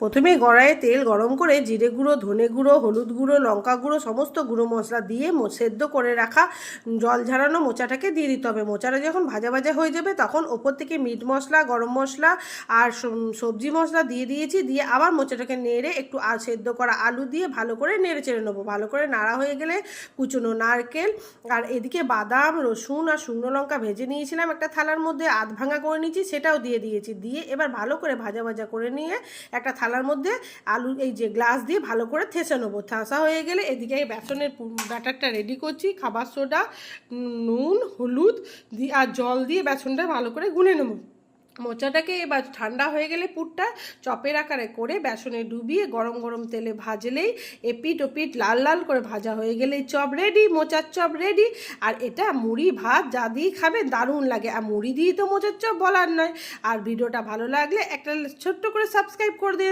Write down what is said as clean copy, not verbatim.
প্রথমে কড়াইয়ে তেল গরম করে জিরে গুঁড়ো, ধনে গুঁড়ো, হলুদ গুঁড়ো, লঙ্কা গুঁড়ো সমস্ত গুঁড়ো মশলা দিয়ে সেদ্ধ করে রাখা জল ঝরানো মোচাটাকে দিয়ে দিতে হবে। মোচাটা যখন ভাজা ভাজা হয়ে যাবে তখন ওপর থেকে মিট মশলা, গরম মশলা আর সবজি মশলা দিয়ে দিয়েছি। দিয়ে আবার মোচাটাকে নেড়ে একটু সেদ্ধ করা আলু দিয়ে ভালো করে নেড়ে চেড়ে নেবো। ভালো করে নাড়া হয়ে গেলে কুচনো নারকেল আর এদিকে বাদাম, রসুন আর শুকনো লঙ্কা ভেজে নিয়েছিলাম একটা থালার মধ্যে, আধ ভাঙা করে নিয়েছি, সেটাও দিয়ে দিয়েছি। দিয়ে এবার ভালো করে ভাজা ভাজা করে নিয়ে একটা থালার মধ্যে আলু এই যে গ্লাস দিয়ে ভালো করে থেসে নেবো। ঠাসা হয়ে গেলে এদিকে বেসনের ব্যাটারটা রেডি করছি। খাবার সোডা, নুন, হলুদ দিয়ে আর জল দিয়ে বেসনটা ভালো করে গুলে নেবো। মোচাটাকে এবার ঠান্ডা হয়ে গেলে পুরটা চপের আকারে করে বেসনে ডুবিয়ে গরম গরম তেলে ভাজলেই এপিট ওপিট লাল লাল করে ভাজা হয়ে গেলেই চপ রেডি, মোচার চপ রেডি। আর এটা মুড়ি ভাত যা দিয়ে খাবে দারুণ লাগে। আর মুড়ি দিয়ে তো মোচার চপ বলার নয়। আর ভিডিওটা ভালো লাগলে একটা ছোট্ট করে সাবস্ক্রাইব করে দিন।